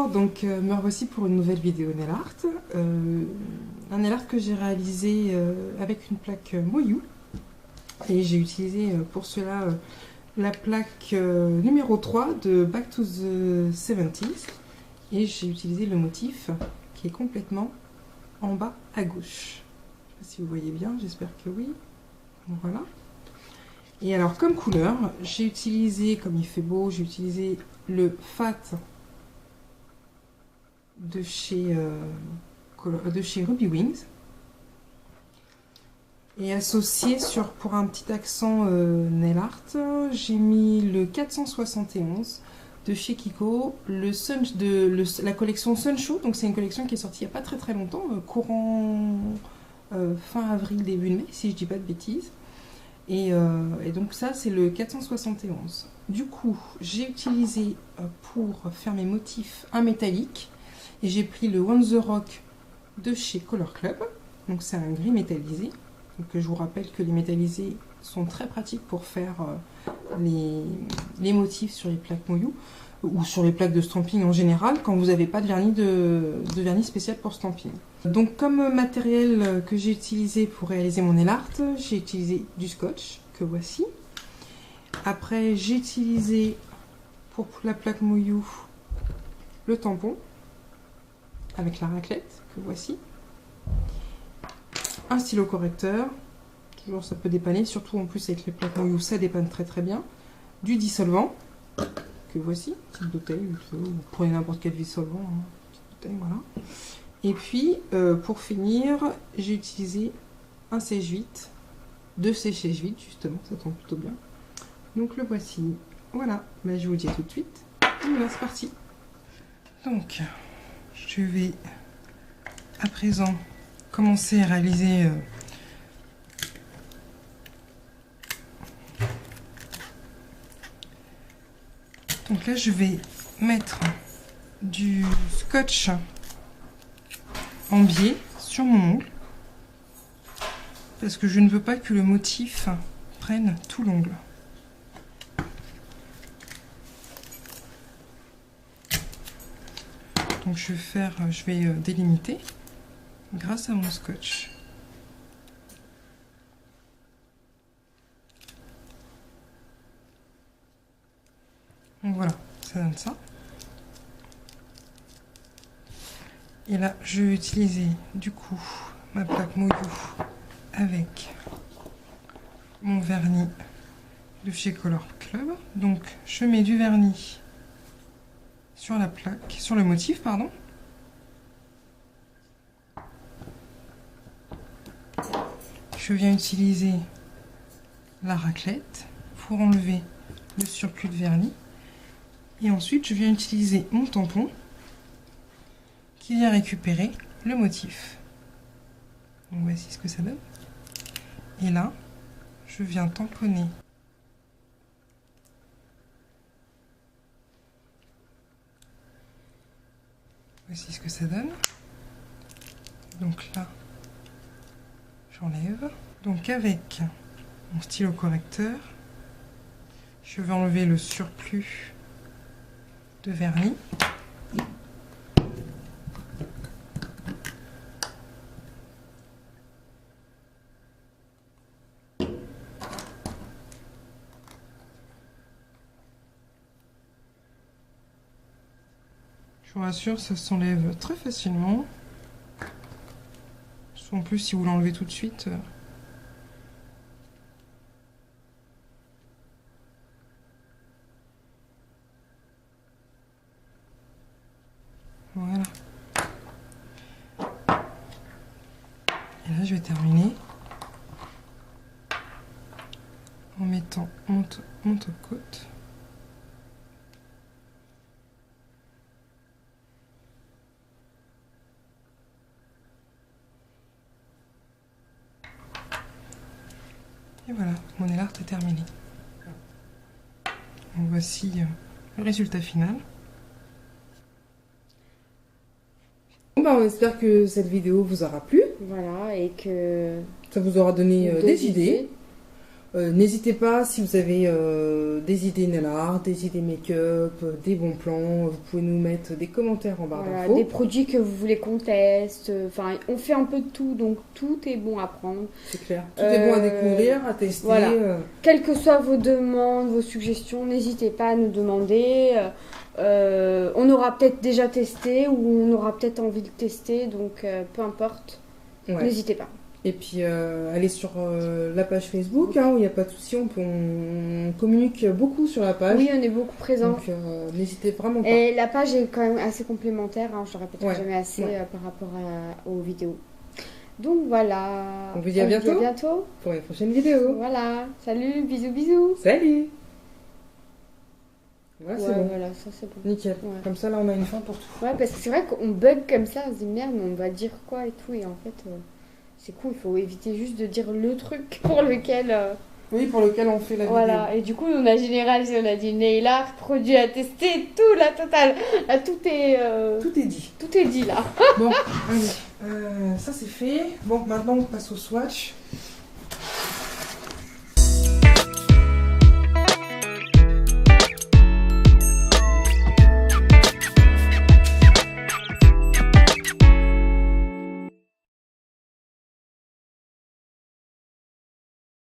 Bonjour, donc me revoici pour une nouvelle vidéo nail art. Un nail art que j'ai réalisé avec une plaque Moyou. Et j'ai utilisé pour cela la plaque numéro 3 de Back to the 70s. Et j'ai utilisé le motif qui est complètement en bas à gauche. Je ne sais pas si vous voyez bien, j'espère que oui. Voilà. Et alors comme couleur, j'ai utilisé, comme il fait beau, j'ai utilisé le Fat de chez Ruby Wings. Et associé pour un petit accent nail art, j'ai mis le 471 de chez Kiko, la collection Sunshow. Donc c'est une collection qui est sortie il n'y a pas très longtemps, courant fin avril, début mai, si je dis pas de bêtises. Et donc ça c'est le 471. Du coup j'ai utilisé pour faire mes motifs un métallique et j'ai pris le One The Rock de chez Color Club. Donc c'est un gris métallisé. Donc je vous rappelle que les métallisés sont très pratiques pour faire les motifs sur les plaques Moyou ou sur les plaques de stamping en général quand vous n'avez pas de vernis spécial pour stamping. Donc comme matériel que j'ai utilisé pour réaliser mon nail art, j'ai utilisé du scotch que voici. Après j'ai utilisé pour la plaque Moyou le tampon avec la raclette que voici. Un stylo correcteur, toujours ça peut dépanner, surtout en plus avec les plaques Moyou ça dépanne très bien. Du dissolvant que voici, petite bouteille, vous prenez n'importe quel dissolvant, hein, petite bouteille, voilà. Et puis pour finir, j'ai utilisé un sèche-vite, deux sèche-vite justement, ça tombe plutôt bien. Donc le voici, voilà, ben, je vous dis à tout de suite, et voilà c'est parti. Donc je vais à présent commencer à réaliser donc là je vais mettre du scotch en biais sur mon ongle parce que je ne veux pas que le motif prenne tout l'ongle. Donc je vais délimiter grâce à mon scotch. Donc voilà, ça donne ça. Et là, je vais utiliser du coup ma plaque Moyou avec mon vernis de chez Color Club. Donc je mets du vernis sur la plaque, sur le motif, pardon. Je viens utiliser la raclette pour enlever le surplus de vernis. Et ensuite, je viens utiliser mon tampon qui vient récupérer le motif. Donc voici ce que ça donne. Et là, je viens tamponner. Voici ce que ça donne. Donc là, j'enlève. Donc avec mon stylo correcteur, je vais enlever le surplus de vernis. Je vous rassure, ça s'enlève très facilement. En plus, si vous l'enlevez tout de suite, voilà. Et là, je vais terminer en mettant mon top coat. Et voilà, mon nail art est terminé. Donc voici le résultat final. Bon bah, on espère que cette vidéo vous aura plu. Voilà, et que ça vous aura donné des idées. N'hésitez pas, si vous avez des idées nail art, des idées make-up, des bons plans, vous pouvez nous mettre des commentaires en barre d'infos. Des produits que vous voulez qu'on teste. Enfin, on fait un peu de tout, donc tout est bon à prendre. C'est clair. Tout est bon à découvrir, à tester. Voilà. Quelles que soient vos demandes, vos suggestions, n'hésitez pas à nous demander. On aura peut-être déjà testé ou on aura peut-être envie de tester, donc peu importe. Ouais. N'hésitez pas. Et puis, allez sur la page Facebook, où il n'y a pas de souci, on communique beaucoup sur la page. Oui, on est beaucoup présents. Donc, n'hésitez vraiment pas. Et la page est quand même assez complémentaire, je le répéterai Ouais. jamais assez Ouais. par rapport aux vidéos. Donc voilà. On vous dit à bientôt. Pour une prochaine vidéo. Voilà. Salut, bisous, bisous. Salut. Voilà, c'est bon. Voilà, ça c'est bon. Nickel. Ouais. Comme ça, là, on a une fin pour tout. Ouais, parce que c'est vrai qu'on bug comme ça, on se dit merde, mais on va dire quoi et tout, et en fait, c'est cool, il faut éviter juste de dire le truc pour lequel. Oui, pour lequel on fait la Voilà, et du coup, on a généralisé, on a dit nail art, produit à tester, tout, la totale. Là, tout est. Tout est dit. Tout est dit là. Bon, allez. Ça, c'est fait. Bon, maintenant, on passe au swatch.